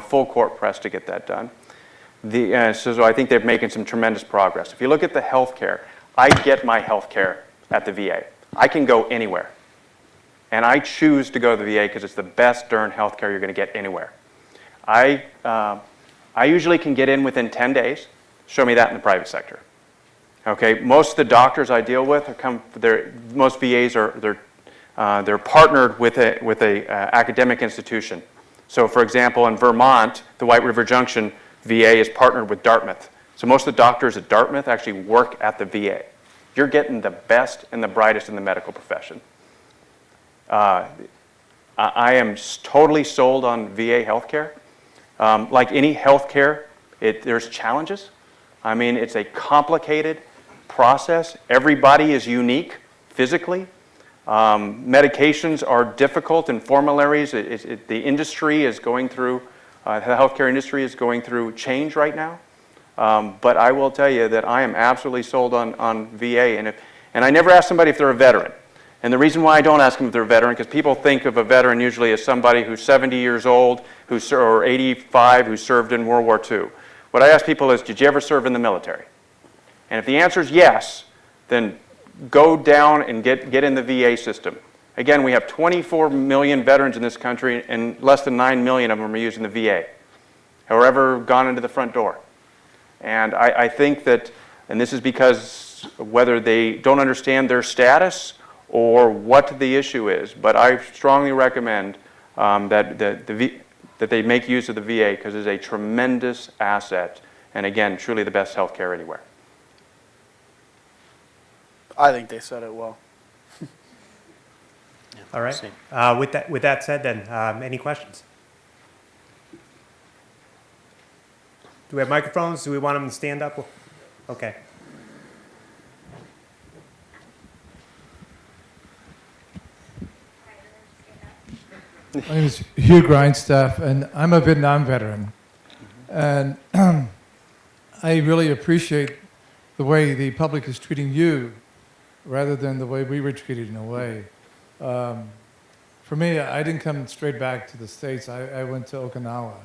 full court press to get that done. So I think they're making some tremendous progress. If you look at the health care, I get my health care at the VA. I can go anywhere. And I choose to go to the VA because it's the best darn health care you're going to get anywhere. I usually can get in within 10 days. Show me that in the private sector. Okay, most of the doctors I deal with most VAs they're partnered with a academic institution. So, for example, in Vermont, the White River Junction VA is partnered with Dartmouth. So most of the doctors at Dartmouth actually work at the VA. You're getting the best and the brightest in the medical profession. I am totally sold on VA healthcare. Like any healthcare, there's challenges. I mean, it's a complicated process. Everybody is unique physically. Medications are difficult and formularies. The industry is going through, the healthcare industry is going through change right now. But I will tell you that I am absolutely sold on VA. And I never ask somebody if they're a veteran. And the reason why I don't ask them if they're a veteran, because people think of a veteran usually as somebody who's 70 years old or 85 who served in World War II. What I ask people is, did you ever serve in the military? And if the answer is yes, then go down and get in the VA system. Again, we have 24 million veterans in this country, and less than 9 million of them are using the VA, however gone into the front door. And I think that, and this is because whether they don't understand their status or what the issue is, but I strongly recommend that they make use of the VA because it's a tremendous asset, and again, truly the best health care anywhere. I think they said it well. All right. With that said, then, any questions? Do we have microphones? Do we want them to stand up? Okay. My name is Hugh Grindstaff, and I'm a Vietnam veteran. And I really appreciate the way the public is treating you rather than the way we were treated in a way. For me, I didn't come straight back to the States. I went to Okinawa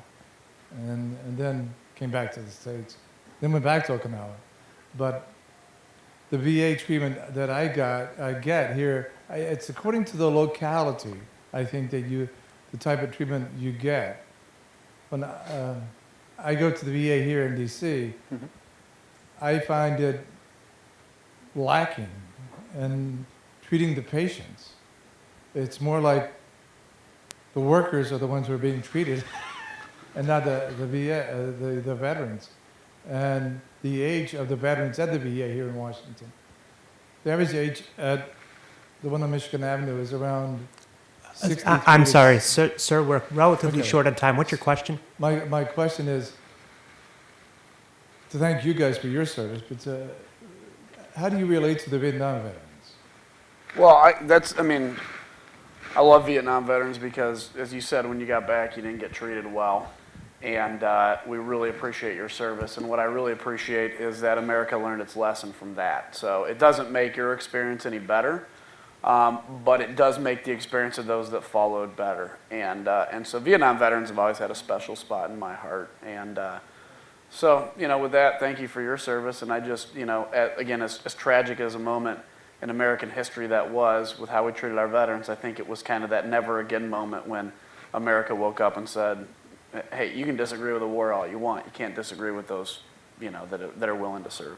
and then came back to the States, then went back to Okinawa. But the VA treatment that I get here, it's according to the locality. I think that the type of treatment you get. When I go to the VA here in DC, I find it lacking in treating the patients. It's more like the workers are the ones who are being treated and not the VA, the veterans. And the age of the veterans at the VA here in Washington. The average age at the one on Michigan Avenue is around 63. I'm sorry, sir, we're relatively short on time. What's your question? My question is to thank you guys for your service, but how do you relate to the Vietnam veterans? Well, I love Vietnam veterans because, as you said, when you got back, you didn't get treated well. And we really appreciate your service. And what I really appreciate is that America learned its lesson from that. So it doesn't make your experience any better, but it does make the experience of those that followed better. And so Vietnam veterans have always had a special spot in my heart. And so, with that, thank you for your service. And I just, again, as tragic as a moment in American history that was with how we treated our veterans, I think it was kind of that never again moment when America woke up and said, hey, you can disagree with the war all you want. You can't disagree with those, that are willing to serve.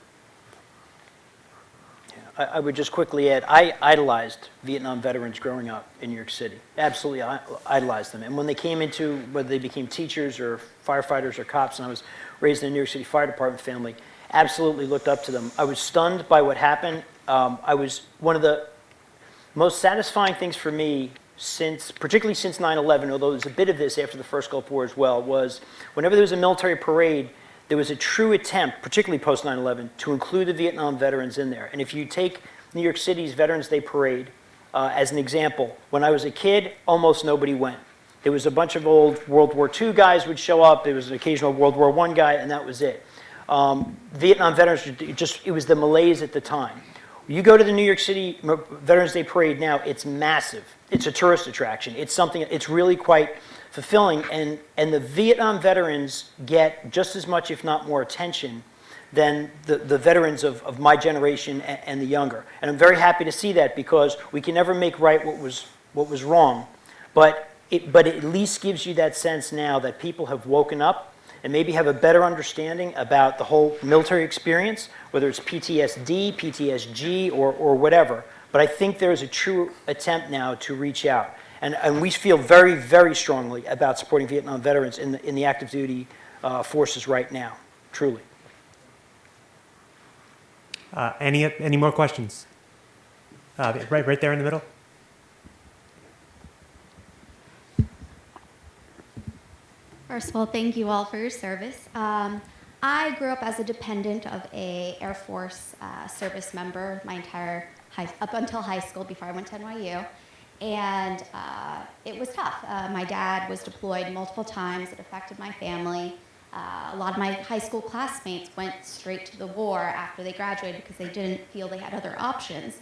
I would just quickly add, I idolized Vietnam veterans growing up in New York City. Absolutely idolized them. And when they came into, whether they became teachers or firefighters or cops, and I was raised in a New York City Fire Department family, absolutely looked up to them. I was stunned by what happened. I was one of the most satisfying things for me particularly since 9/11, although there's a bit of this after the first Gulf War as well, was whenever there was a military parade, there was a true attempt, particularly post 9/11, to include the Vietnam veterans in there. And if you take New York City's Veterans Day Parade as an example, when I was a kid, almost nobody went. There was a bunch of old World War II guys would show up. There was an occasional World War I guy, and that was it. Vietnam veterans, it was the malaise at the time. You go to the New York City Veterans Day Parade now, it's massive. It's a tourist attraction. It's something, it's really quite fulfilling, and the Vietnam veterans get just as much, if not more, attention than the veterans of my generation and the younger. And I'm very happy to see that, because we can never make right what was wrong, but it at least gives you that sense now that people have woken up and maybe have a better understanding about the whole military experience, whether it's PTSD, PTSG, or whatever. But I think there's a true attempt now to reach out. And we feel very, very strongly about supporting Vietnam veterans in the active duty forces right now, truly. Any more questions? Right there in the middle. First of all, thank you all for your service. I grew up as a dependent of a Air Force service member my entire up until high school before I went to NYU. And it was tough. My dad was deployed multiple times. It affected my family. A lot of my high school classmates went straight to the war after they graduated because they didn't feel they had other options.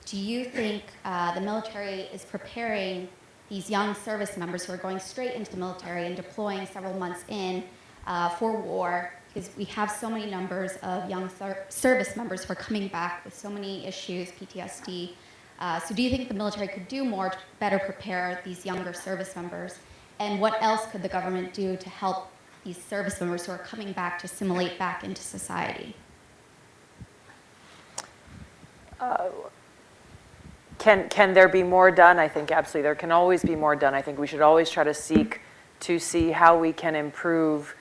Do you think the military is preparing these young service members who are going straight into the military and deploying several months in for war? Because we have so many numbers of young service members who are coming back with so many issues, PTSD. So do you think the military could do more to better prepare these younger service members? And what else could the government do to help these service members who are coming back to assimilate back into society? Can there be more done? I think absolutely there can always be more done. I think we should always try to seek to see how we can improve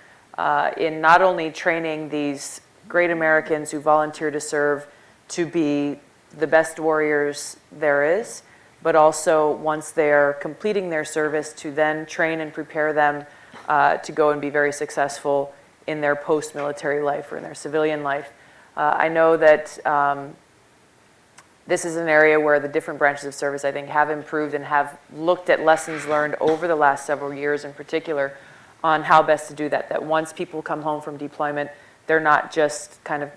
in not only training these great Americans who volunteer to serve to be the best warriors there is, but also once they're completing their service to then train and prepare them to go and be very successful in their post-military life or in their civilian life. I know that this is an area where the different branches of service, I think, have improved and have looked at lessons learned over the last several years in particular on how best to do that. That once people come home from deployment, they're not just kind of,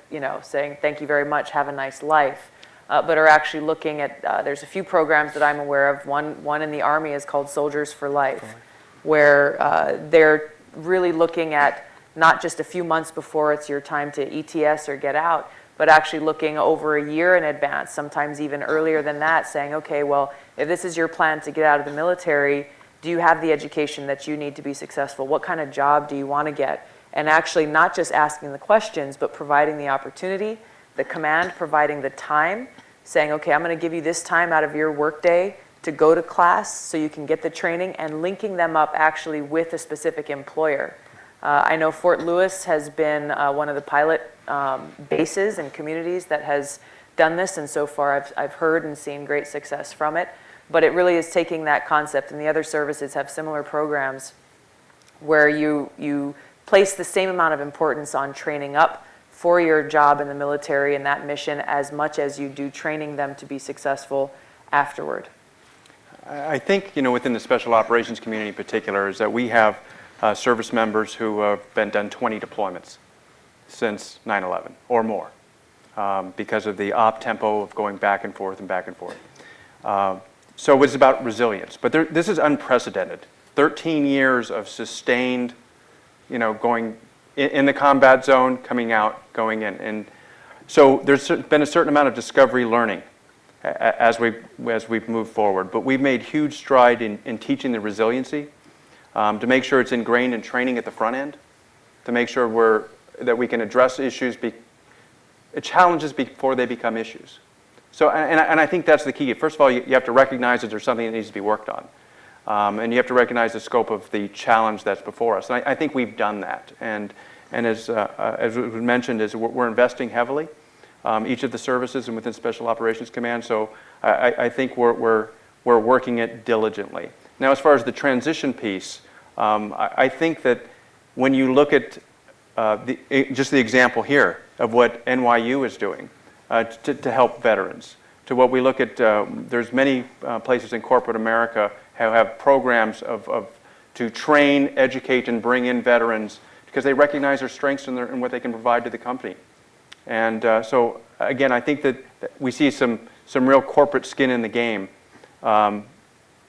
saying, thank you very much, have a nice life, but are actually looking at, there's a few programs that I'm aware of. One in the Army is called Soldiers for Life, where they're really looking at not just a few months before it's your time to ETS or get out, but actually looking over a year in advance, sometimes even earlier than that, saying, okay, well, if this is your plan to get out of the military, do you have the education that you need to be successful? What kind of job do you want to get? And actually not just asking the questions, but providing the opportunity, the command providing the time, saying, okay, I'm going to give you this time out of your workday to go to class so you can get the training, and linking them up actually with a specific employer. I know Fort Lewis has been one of the pilot bases and communities that has done this, and so far I've heard and seen great success from it. But it really is taking that concept, and the other services have similar programs where you place the same amount of importance on training up for your job in the military and that mission as much as you do training them to be successful afterward. I think, within the special operations community in particular, is that we have service members who have done 20 deployments since 9/11 or more because of the op tempo of going back and forth and back and forth. So it's about resilience, but this is unprecedented. 13 years of sustained, going in the combat zone, coming out, going in. And so there's been a certain amount of discovery learning as we've moved forward, but we've made huge stride in teaching the resiliency to make sure it's ingrained in training at the front end, to make sure that we can address challenges before they become issues. So, and I think that's the key. First of all, you have to recognize that there's something that needs to be worked on. And you have to recognize the scope of the challenge that's before us. And I think we've done that. And as was mentioned, we're investing heavily, each of the services and within Special Operations Command. So I think we're working it diligently. Now, as far as the transition piece, I think that when you look at just the example here of what NYU is doing to help veterans, to what we look at, there's many places in corporate America have programs to train, educate, and bring in veterans because they recognize their strengths and what they can provide to the company. And so, again, I think that we see some real corporate skin in the game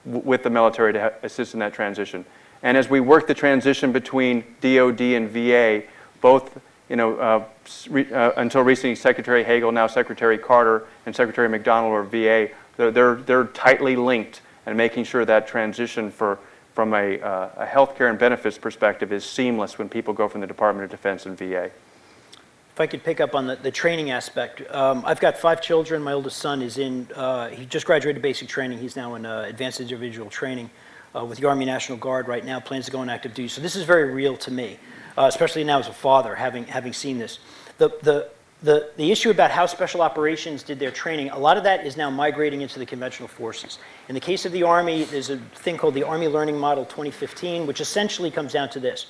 with the military to assist in that transition. And as we work the transition between DOD and VA, both, until recently Secretary Hagel, now Secretary Carter, and Secretary McDonald are VA, they're tightly linked, and making sure that transition from a healthcare and benefits perspective is seamless when people go from the Department of Defense and VA. If I could pick up on the training aspect. I've got 5 children. My oldest son is he just graduated basic training. He's now in advanced individual training with the Army National Guard right now, plans to go on active duty. So this is very real to me, especially now as a father, having seen this. The issue about how special operations did their training, a lot of that is now migrating into the conventional forces. In the case of the Army, there's a thing called the Army Learning Model 2015, which essentially comes down to this.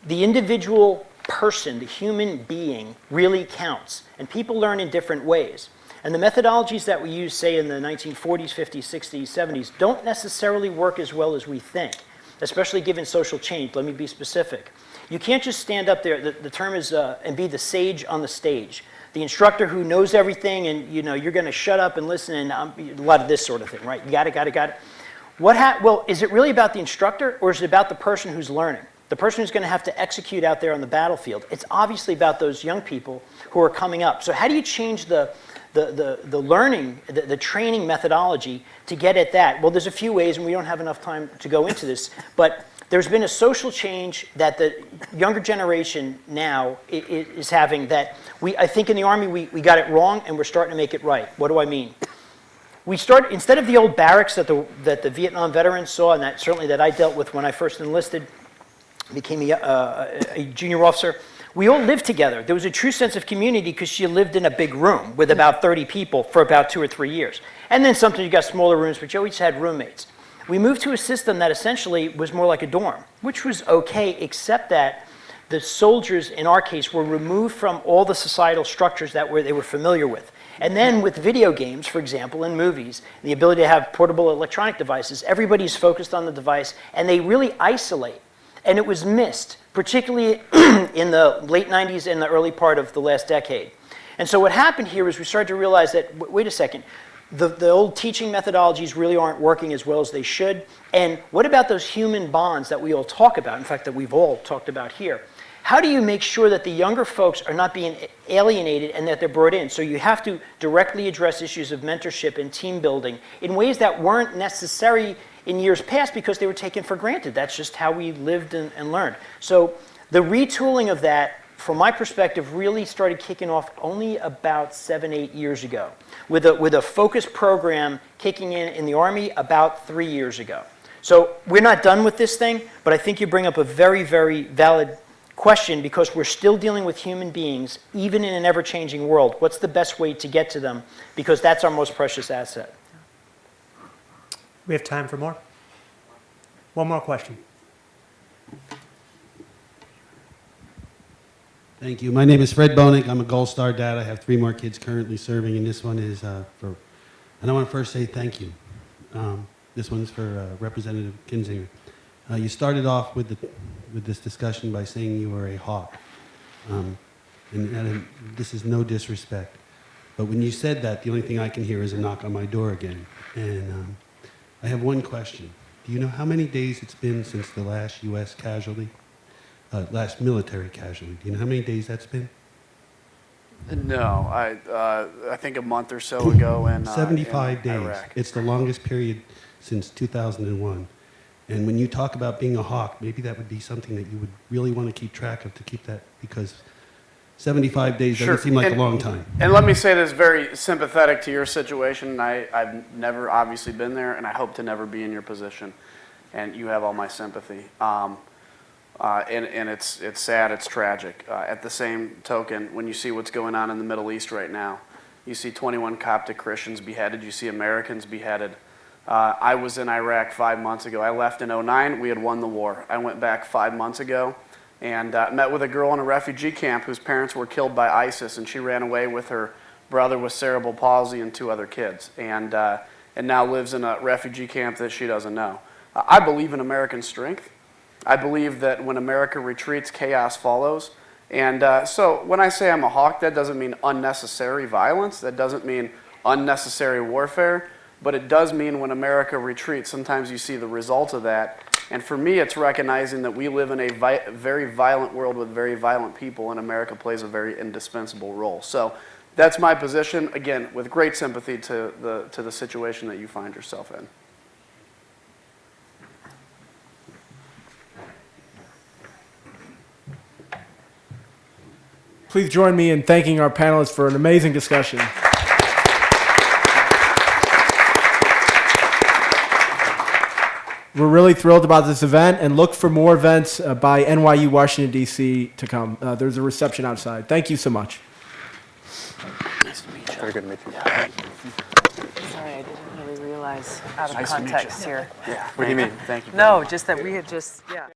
The individual person, the human being, really counts, and people learn in different ways. And the methodologies that we use, say, in the 1940s, 50s, 60s, 70s, don't necessarily work as well as we think, especially given social change. Let me be specific. You can't just stand up there, the term is, and be the sage on the stage. The instructor who knows everything and, you're going to shut up and listen and a lot of this sort of thing, right? You got it. Well, is it really about the instructor or is it about the person who's learning? The person who's going to have to execute out there on the battlefield. It's obviously about those young people who are coming up. So how do you change the learning, the training methodology to get at that? Well, there's a few ways, and we don't have enough time to go into this, but there's been a social change that the younger generation now is having that I think in the Army we got it wrong, and we're starting to make it right. What do I mean? Instead of the old barracks that the Vietnam veterans saw, and certainly that I dealt with when I first enlisted, became a junior officer, we all lived together. There was a true sense of community because you lived in a big room with about 30 people for about 2 or 3 years. And then sometimes you got smaller rooms, but you always had roommates. We moved to a system that essentially was more like a dorm, which was okay, except that the soldiers, in our case, were removed from all the societal structures that they were familiar with. And then with video games, for example, and movies, the ability to have portable electronic devices, everybody's focused on the device, and they really isolate. And it was missed, particularly in the late 90s and the early part of the last decade. And so what happened here is we started to realize that, wait a second, the old teaching methodologies really aren't working as well as they should. And what about those human bonds that we all talk about, in fact, that we've all talked about here? How do you make sure that the younger folks are not being alienated and that they're brought in? So you have to directly address issues of mentorship and team building in ways that weren't necessary in years past because they were taken for granted. That's just how we lived and learned. So the retooling of that, from my perspective, really started kicking off only about 7, 8 years ago, with a focused program kicking in the Army about 3 years ago. So we're not done with this thing, but I think you bring up a very, very valid question because we're still dealing with human beings, even in an ever-changing world. What's the best way to get to them? Because that's our most precious asset. We have time for more? One more question. Thank you. My name is Fred Bonig. I'm a Gold Star dad. I have 3 more kids currently serving, and this one is and I want to first say thank you. This one's for Representative Kinzinger. You started off with this discussion by saying you were a hawk. And this is no disrespect. But when you said that, the only thing I can hear is a knock on my door again. And I have one question. Do you know how many days it's been since the last U.S. casualty? Last military casualty. Do you know how many days that's been? No, I think a month or so ago in 75 days. Iraq. It's the longest period since 2001. And when you talk about being a hawk, maybe that would be something that you would really want to keep track of to keep that, because 75 days doesn't seem like a long time. And let me say this, very sympathetic to your situation. I've never obviously been there, and I hope to never be in your position. And you have all my sympathy. And it's sad, it's tragic. At the same token, when you see what's going on in the Middle East right now, you see 21 Coptic Christians beheaded, you see Americans beheaded. I was in Iraq 5 months ago. I left in 2009. We had won the war. I went back 5 months ago. and met with a girl in a refugee camp whose parents were killed by ISIS, and she ran away with her brother with cerebral palsy and 2 other kids, and now lives in a refugee camp that she doesn't know. I believe in American strength. I believe that when America retreats, chaos follows. And so when I say I'm a hawk, that doesn't mean unnecessary violence. That doesn't mean unnecessary warfare. But it does mean when America retreats, sometimes you see the result of that. And for me, it's recognizing that we live in a very violent world with very violent people, and America plays a very indispensable role. So that's my position, again, with great sympathy to the situation that you find yourself in. Please join me in thanking our panelists for an amazing discussion. We're really thrilled about this event, and look for more events by NYU Washington, D.C. to come. There's a reception outside. Thank you so much. Nice to meet you. Very good to meet you. Sorry, I didn't really realize out of Nice to meet you. context here. Yeah. What do you mean? Thank you. No, just that we had just, yeah.